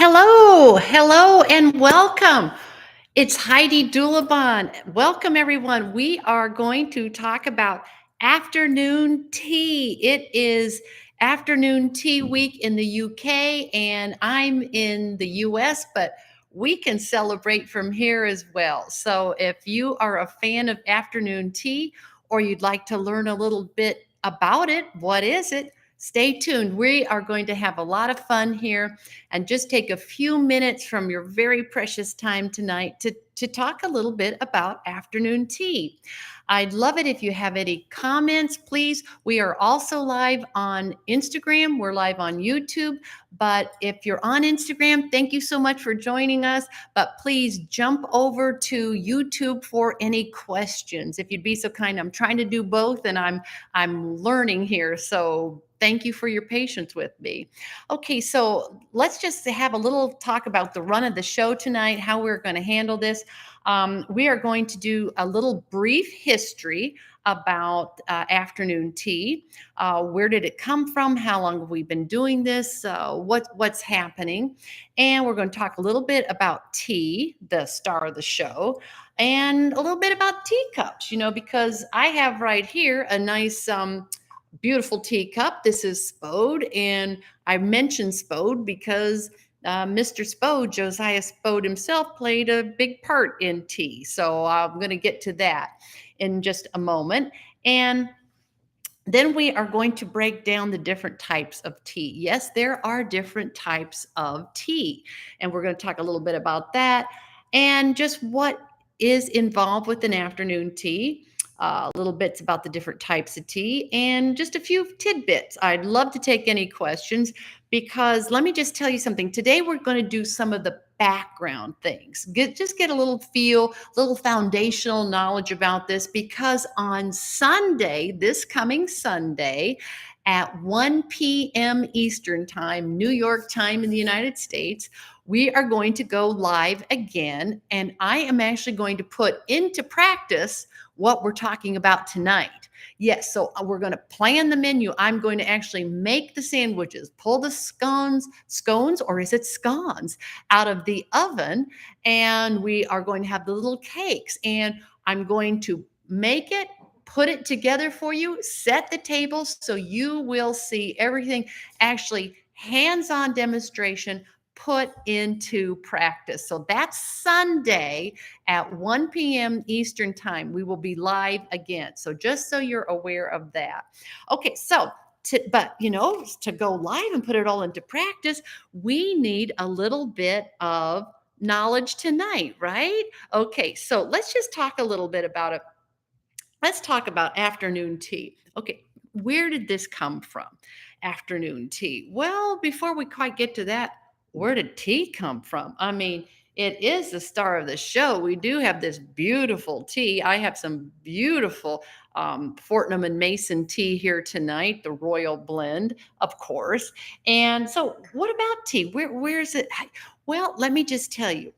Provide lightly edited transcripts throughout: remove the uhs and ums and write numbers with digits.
Hello, and welcome. It's Heidi Dulabon. Welcome, everyone. We are going to talk about afternoon tea. It is afternoon tea week in the UK, and I'm in the US, but we can celebrate from here as well. So, if you are a fan of afternoon tea or you'd like to learn a little bit about it, what is it? Stay tuned. We are going to have a lot of fun here and just take a few minutes from your very precious time tonight to talk a little bit about afternoon tea. I'd love it if you have any comments, please. We are also live on Instagram. We're live on YouTube. But if you're on Instagram, thank you so much for joining us. But please jump over to YouTube for any questions. If you'd be so kind, I'm trying to do both and I'm learning here. So thank you for your patience with me. Okay, so let's just have a little talk about the run of the show tonight, how we're going to handle this. We are going to do a little brief history about afternoon tea. Where did it come from? How long have we been doing this? What's happening? And we're going to talk a little bit about tea, the star of the show, and a little bit about teacups. Because I have right here a nice beautiful teacup. This is Spode, and I mentioned Spode because Mr. Spode, Josiah Spode himself, played a big part in tea. So I'm going to get to that in just a moment. And then we are going to break down the different types of tea. Yes, there are different types of tea, and we're going to talk a little bit about that and just what is involved with an afternoon tea. Little bits about the different types of tea and just a few tidbits. I'd love to take any questions because let me just tell you something. Today we're going to do some of the background things. Get a little feel, little foundational knowledge about this because on Sunday, this coming Sunday at 1 p.m. Eastern Time, New York time in the United States, we are going to go live again. And I am actually going to put into practice what we're talking about tonight. Yes, so we're going to plan the menu. I'm going to actually make the sandwiches, pull the scones, or is it scones, out of the oven, and we are going to have the little cakes. And I'm going to make it, put it together for you, set the table so you will see everything actually hands-on demonstration put into practice. So that's Sunday at 1 p.m. Eastern time. We will be live again. So just so you're aware of that. Okay, so to go live and put it all into practice, we need a little bit of knowledge tonight, right? Okay, so let's just talk a little bit about it. Let's talk about afternoon tea. Okay, where did this come from? Afternoon tea. Well, before we quite get to that, where did tea come from? I mean, it is the star of the show. We do have this beautiful tea. I have some beautiful Fortnum and Mason tea here tonight, the Royal Blend, of course. And so, what about tea? Where is it? Well, let me just tell you,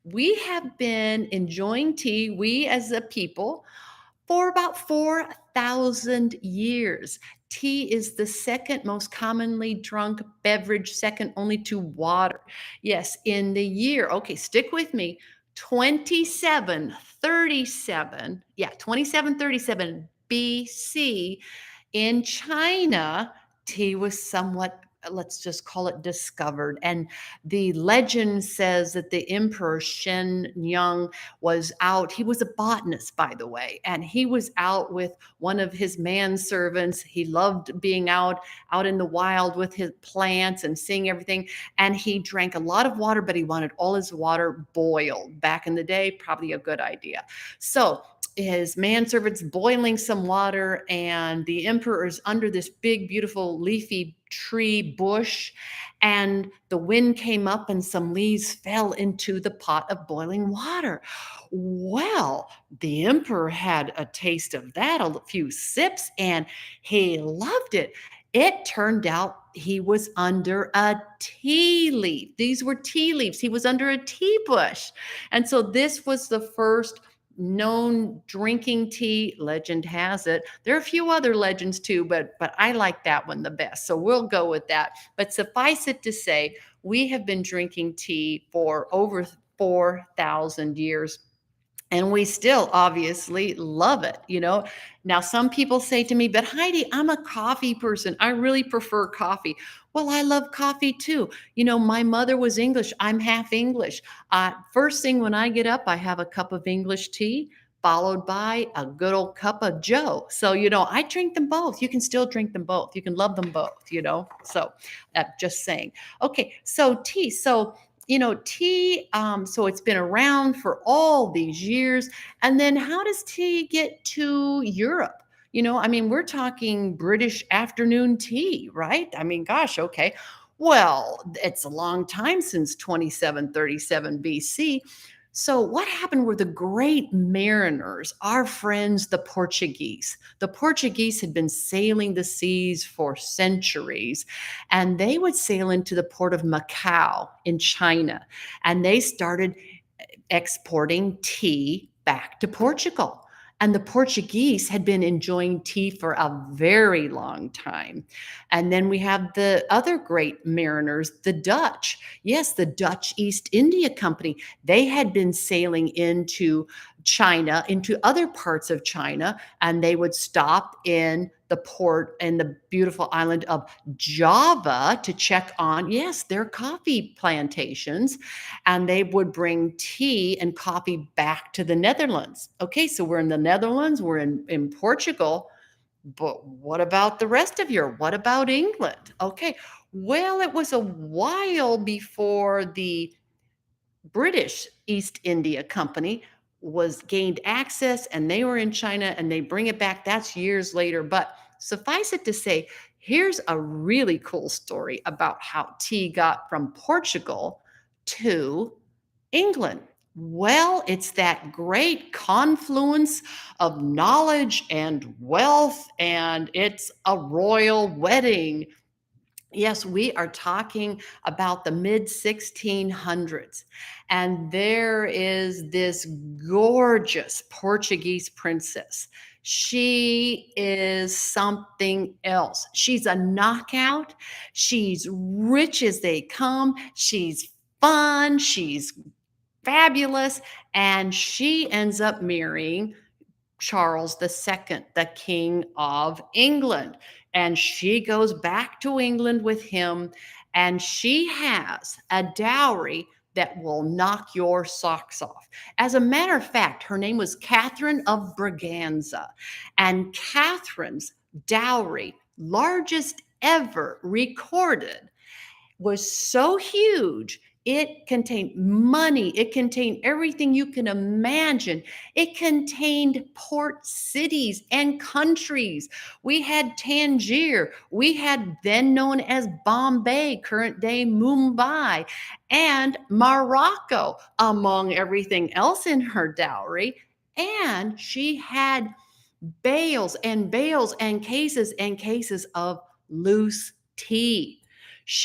we have been enjoying tea, we as a people, for about 4,000 years. Tea is the second most commonly drunk beverage, second only to water. Yes, in the year, okay, stick with me, 2737, 2737 BC in China, tea was somewhat, let's just call it discovered. And the legend says that the Emperor Shen Yang was out. He was a botanist, by the way, and he was out with one of his manservants. He loved being out in the wild with his plants and seeing everything. And he drank a lot of water, but he wanted all his water boiled. Back in the day, probably a good idea. So his manservant's boiling some water, and the emperor is under this big, beautiful, leafy tree bush. And the wind came up, and some leaves fell into the pot of boiling water. Well, the emperor had a taste of that, a few sips, and he loved it. It turned out he was under a tea leaf. These were tea leaves. He was under a tea bush. And so this was the first known drinking tea. Legend has it. There are a few other legends too, but I like that one the best. So we'll go with that. But suffice it to say, we have been drinking tea for over 4,000 years. And we still obviously love it, you know. Now, some people say to me, but Heidi, I'm a coffee person. I really prefer coffee. Well, I love coffee too. You know, my mother was English. I'm half English. First thing when I get up, I have a cup of English tea, followed by a good old cup of Joe. So, you know, I drink them both. You can still drink them both. You can love them both, you know. So, just saying. Okay, so tea. So, you know, tea, so it's been around for all these years. And then how does tea get to Europe? You know, I mean, we're talking British afternoon tea, right? I mean, gosh, okay. Well, it's a long time since 2737 BC. So, what happened were the great mariners, our friends, the Portuguese. The Portuguese had been sailing the seas for centuries, and they would sail into the port of Macau in China, and they started exporting tea back to Portugal. And the Portuguese had been enjoying tea for a very long time. And then we have the other great mariners, the Dutch. Yes, the Dutch East India Company. They had been sailing into China, into other parts of China, and they would stop in the port in the beautiful island of Java to check on, yes, their coffee plantations, and they would bring tea and coffee back to the Netherlands. Okay, so we're in the Netherlands, we're in Portugal, but what about the rest of Europe? What about England? Okay, well, it was a while before the British East India Company was gained access, and they were in China and they bring it back. That's years later. But suffice it to say, here's a really cool story about how tea got from Portugal to England. Well, it's that great confluence of knowledge and wealth, and it's a royal wedding. Yes, we are talking about the mid 1600s. And there is this gorgeous Portuguese princess. She is something else. She's a knockout. She's rich as they come. She's fun. She's fabulous. And she ends up marrying Charles II, the King of England. And she goes back to England with him, and she has a dowry that will knock your socks off. As a matter of fact, her name was Catherine of Braganza, and Catherine's dowry, largest ever recorded, was so huge. It contained money. It contained everything you can imagine. It contained port cities and countries. We had Tangier. We had then known as Bombay, current day Mumbai, and Morocco, among everything else in her dowry. And she had bales and cases of loose tea.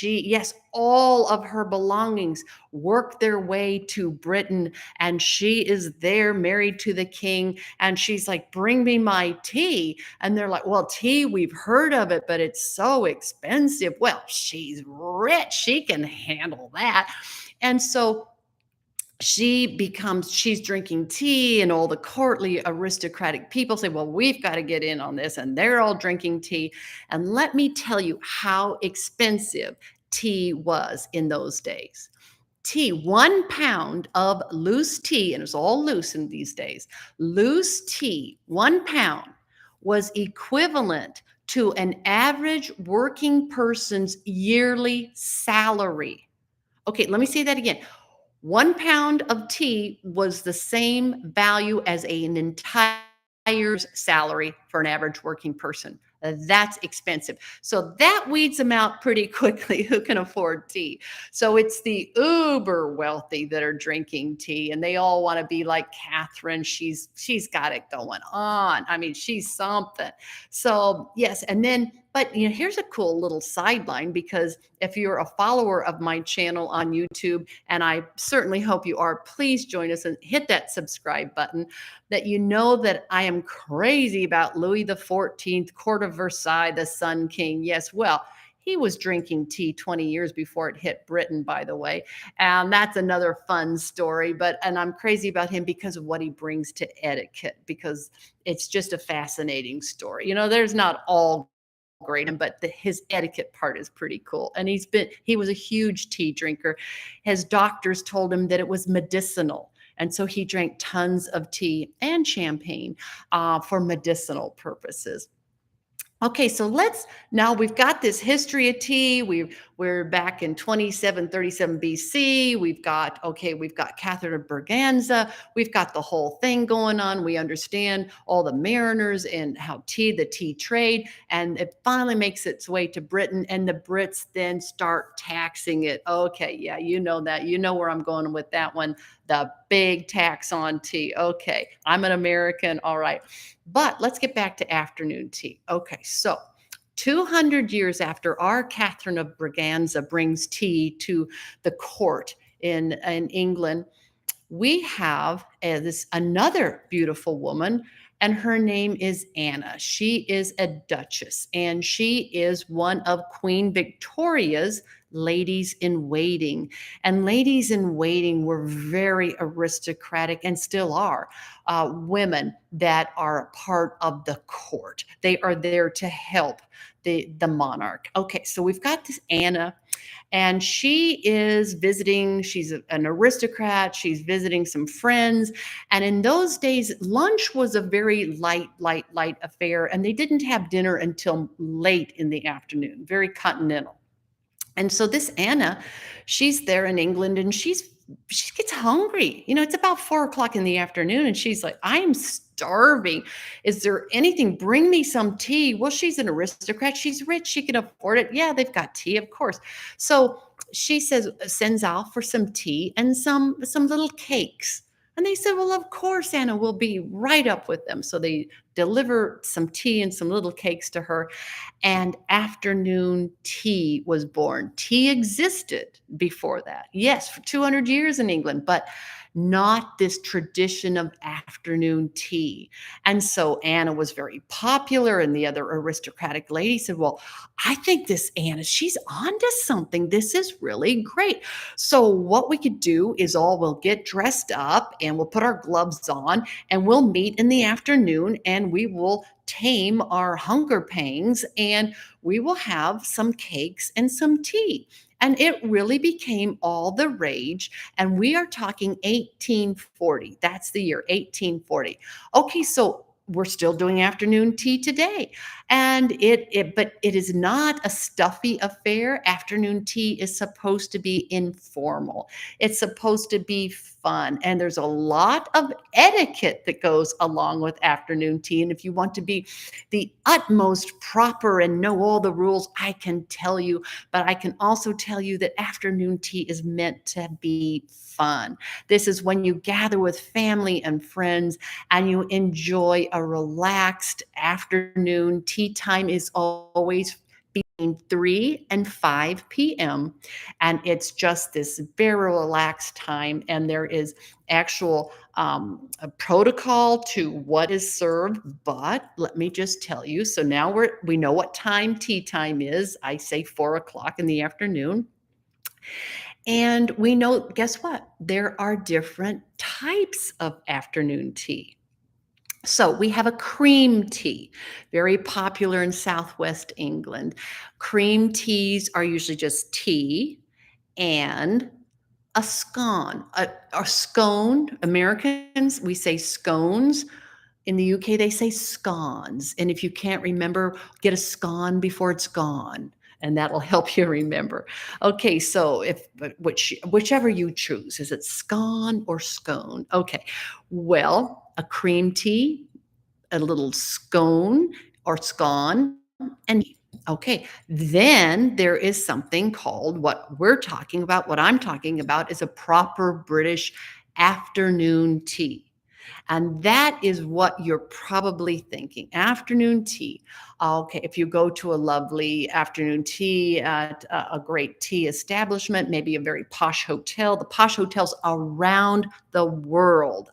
Yes, all of her belongings work their way to Britain, and she is there married to the king. And she's like, bring me my tea. And they're like, well, tea, we've heard of it, but it's so expensive. Well, she's rich. She can handle that. And so she's drinking tea, and all the courtly aristocratic people say, well, we've got to get in on this, and they're all drinking tea. And let me tell you how expensive tea was in those days. Tea, 1 pound of loose tea, and it's all loose in these days, loose tea, 1 pound was equivalent to an average working person's yearly salary. Okay, let me say that again. 1 pound of tea was the same value as an entire year's salary for an average working person. That's expensive. So that weeds them out pretty quickly who can afford tea. So it's the uber wealthy that are drinking tea, and they all want to be like Catherine. She's got it going on. I mean, she's something. So yes, and then But here's a cool little sideline, because if you're a follower of my channel on YouTube, and I certainly hope you are, please join us and hit that subscribe button. That you know that I am crazy about Louis XIV, Court of Versailles, the Sun King. Yes, well, he was drinking tea 20 years before it hit Britain, by the way. And that's another fun story. And I'm crazy about him because of what he brings to etiquette, because it's just a fascinating story. There's not all great, but his etiquette part is pretty cool. And he was a huge tea drinker. His doctors told him that it was medicinal. And so he drank tons of tea and champagne for medicinal purposes. Okay, so now we've got this history of tea. We're back in 2737 BC. We've got Catherine of Braganza. We've got the whole thing going on. We understand all the mariners and how the tea trade, and it finally makes its way to Britain, and the Brits then start taxing it. Okay, yeah, you know that. You know where I'm going with that one. The big tax on tea. Okay, I'm an American. All right. But let's get back to afternoon tea. Okay, so 200 years after our Catherine of Braganza brings tea to the court in England, we have this another beautiful woman, and her name is Anna. She is a duchess, and she is one of Queen Victoria's ladies in waiting. And ladies in waiting were very aristocratic, and still are, women that are a part of the court. They are there to help the monarch. Okay, so we've got this Anna, and she is visiting. She's an aristocrat. She's visiting some friends. And in those days, lunch was a very light affair. And they didn't have dinner until late in the afternoon, very continental. And so this Anna, she's there in England, and she gets hungry. It's about 4 o'clock in the afternoon, and she's like, I am starving. Is there anything? Bring me some tea. Well, she's an aristocrat. She's rich. She can afford it. Yeah, they've got tea, of course. So she sends out for some tea and some little cakes. And they said, well, of course, Anna will be right up with them. So they deliver some tea and some little cakes to her, and afternoon tea was born. Tea existed before that, yes, for 200 years in England, but not this tradition of afternoon tea. And so Anna was very popular, and the other aristocratic lady said, well, I think this Anna, she's onto something. This is really great. So what we could do is we'll get dressed up, and we'll put our gloves on, and we'll meet in the afternoon, and we will tame our hunger pangs, and we will have some cakes and some tea. And it really became all the rage. And we are talking 1840. That's the year, 1840. Okay, so we're still doing afternoon tea today. And but it is not a stuffy affair. Afternoon tea is supposed to be informal. It's supposed to be fun. And there's a lot of etiquette that goes along with afternoon tea. And if you want to be the utmost proper and know all the rules, I can tell you. But I can also tell you that afternoon tea is meant to be fun. This is when you gather with family and friends, and you enjoy a relaxed afternoon. Tea time is always between 3 and 5 p.m. And it's just this very relaxed time. And there is actual a protocol to what is served. But let me just tell you, so now we know what time tea time is. I say 4 o'clock in the afternoon. And we know, guess what? There are different types of afternoon tea. So we have a cream tea, very popular in Southwest England. Cream teas are usually just tea and a scone. A scone, Americans, we say scones. In the UK, they say scones. And if you can't remember, get a scone before it's gone. And that'll help you remember. Okay, so whichever you choose, is it scone or scone? Okay, well, a cream tea, a little scone or scone, and okay, then there is something called what I'm talking about is a proper British afternoon tea. And that is what you're probably thinking. Afternoon tea. Okay, if you go to a lovely afternoon tea at a great tea establishment, maybe a very posh hotel, the posh hotels around the world.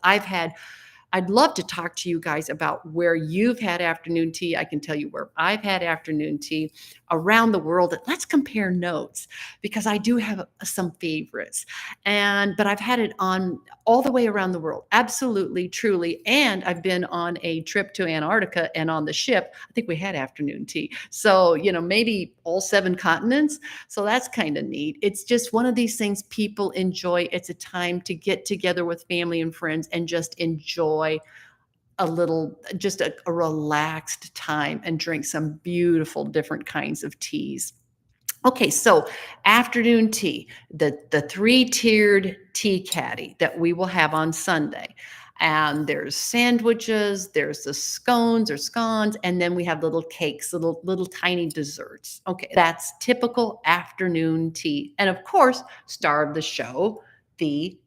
I'd love to talk to you guys about where you've had afternoon tea. I can tell you where I've had afternoon tea around the world. Let's compare notes because I do have some favorites. But I've had it on all the way around the world. Absolutely, truly. And I've been on a trip to Antarctica, and on the ship, I think we had afternoon tea. So, maybe all seven continents. So that's kind of neat. It's just one of these things people enjoy. It's a time to get together with family and friends and just enjoy just a relaxed time and drink some beautiful different kinds of teas. Okay, so afternoon tea, the three-tiered tea caddy that we will have on Sunday. And there's sandwiches, there's the scones or scones, and then we have little cakes, little tiny desserts. Okay, that's typical afternoon tea. And of course, star of the show, the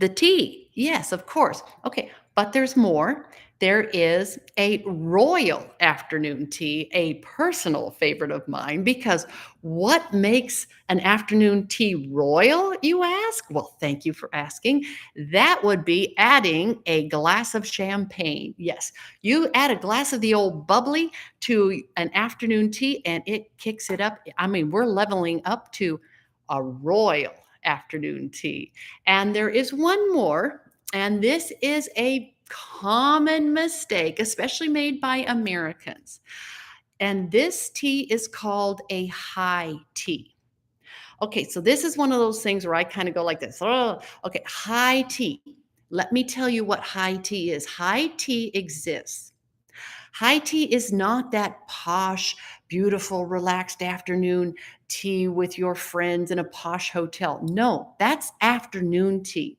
the tea. Yes, of course. Okay, but there's more. There is a royal afternoon tea, a personal favorite of mine, because what makes an afternoon tea royal, you ask? Well, thank you for asking. That would be adding a glass of champagne. Yes, you add a glass of the old bubbly to an afternoon tea and it kicks it up. I mean, we're leveling up to a royal afternoon tea. And there is one more, and this is a common mistake, especially made by Americans. And this tea is called a high tea. Okay, so this is one of those things where I kind of go like this. Oh, okay, high tea. Let me tell you what high tea is. High tea exists. High tea is not that posh, beautiful, relaxed afternoon tea with your friends in a posh hotel. No, that's afternoon tea.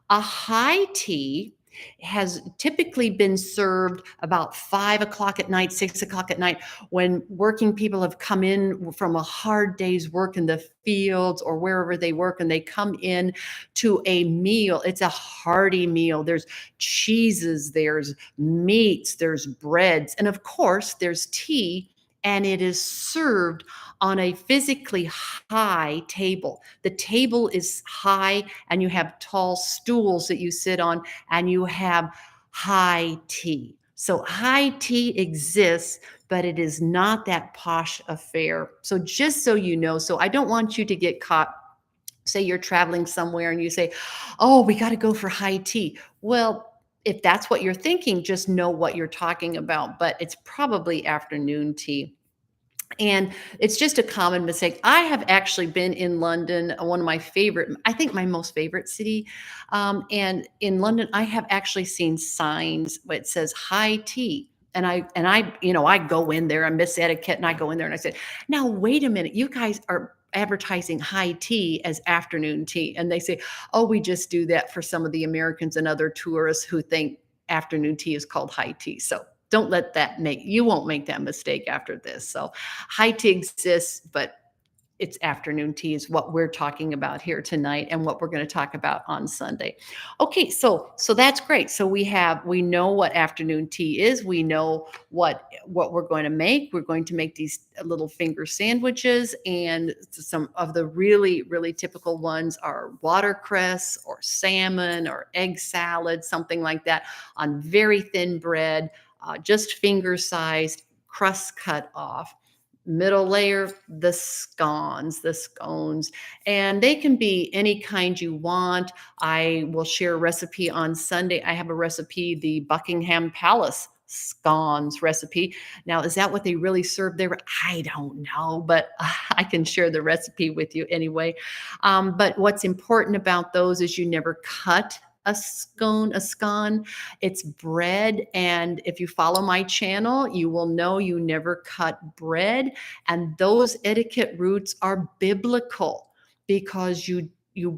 A high tea has typically been served about 5 o'clock at night, 6 o'clock at night, when working people have come in from a hard day's work in the fields or wherever they work, and they come in to a meal. It's a hearty meal. There's cheeses, there's meats, there's breads, and of course, there's tea. And it is served on a physically high table. The table is high, and you have tall stools that you sit on, and you have high tea. So high tea exists, but it is not that posh affair. So just so you know, so I don't want you to get caught. Say you're traveling somewhere and you say, "Oh, we got to go for high tea." Well, if that's what you're thinking, just know what you're talking about, but it's probably afternoon tea. And it's just a common mistake. I have actually been in London, one of my favorite, I think my most favorite city. And in London, I have actually seen signs where it says high tea. I go in there, I miss etiquette, and I go in there and I said, now wait a minute, you guys are advertising high tea as afternoon tea. And they say, oh, we just do that for some of the Americans and other tourists who think afternoon tea is called high tea. So don't let that you won't make that mistake after this. So high tea exists, but it's afternoon tea is what we're talking about here tonight and what we're going to talk about on Sunday. Okay, so that's great. So we know what afternoon tea is. We know what we're going to make. We're going to make these little finger sandwiches, and some of the really really typical ones are watercress or salmon or egg salad, something like that, on very thin bread, just finger sized, crust cut off. Middle layer, the scones, and they can be any kind you want. I will share a recipe on Sunday. I have a recipe, the Buckingham Palace scones recipe. Now, is that what they really serve there? I don't know, but I can share the recipe with you anyway. But what's important about those is you never cut a scone. It's bread. And if you follow my channel, you will know you never cut bread. And those etiquette roots are biblical because you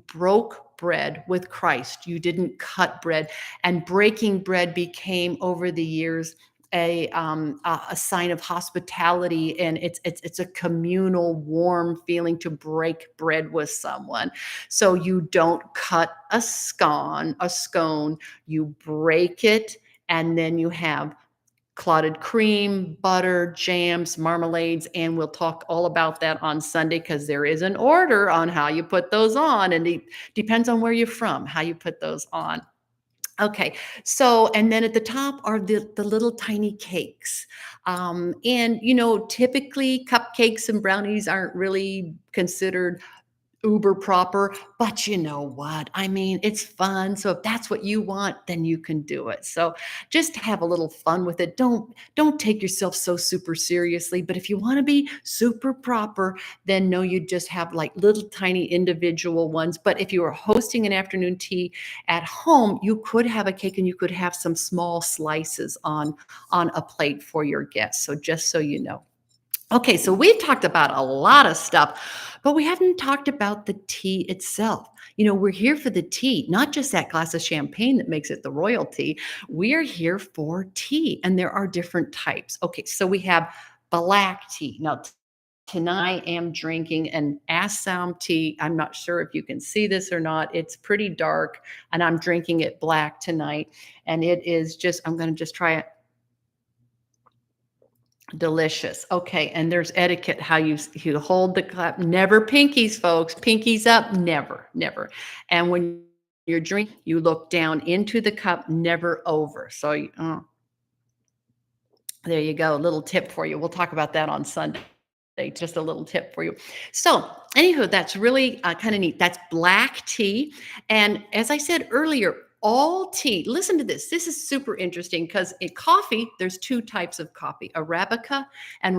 broke bread with Christ. You didn't cut bread. And breaking bread became over the years a sign of hospitality, and it's a communal, warm feeling to break bread with someone. So you don't cut a scone, you break it, and then you have clotted cream, butter, jams, marmalades, and we'll talk all about that on Sunday because there is an order on how you put those on, and it depends on where you're from, how you put those on. Okay, so and then at the top are the little tiny cakes, and typically cupcakes and brownies aren't really considered uber proper, but you know what? I mean, it's fun. So if that's what you want, then you can do it. So just have a little fun with it. Don't take yourself so super seriously, but if you want to be super proper, then no, you just have like little tiny individual ones. But if you are hosting an afternoon tea at home, you could have a cake and you could have some small slices on a plate for your guests. So just so you know. Okay, so we've talked about a lot of stuff, but we haven't talked about the tea itself. We're here for the tea, not just that glass of champagne that makes it the royalty. We are here for tea, and there are different types. Okay, so we have black tea. Now, tonight I am drinking an Assam tea. I'm not sure if you can see this or not. It's pretty dark, and I'm drinking it black tonight. And it is I'm going to just try it. Delicious. Okay, and there's etiquette how you hold the cup. Never pinkies, folks. Pinkies up, never, never. And when you're drinking, you look down into the cup, never over. So there you go. A little tip for you. We'll talk about that on Sunday. Just a little tip for you. So, anywho, that's really kind of neat. That's black tea. And as I said earlier, all tea, listen to this. This is super interesting because in coffee, there's two types of coffee, Arabica and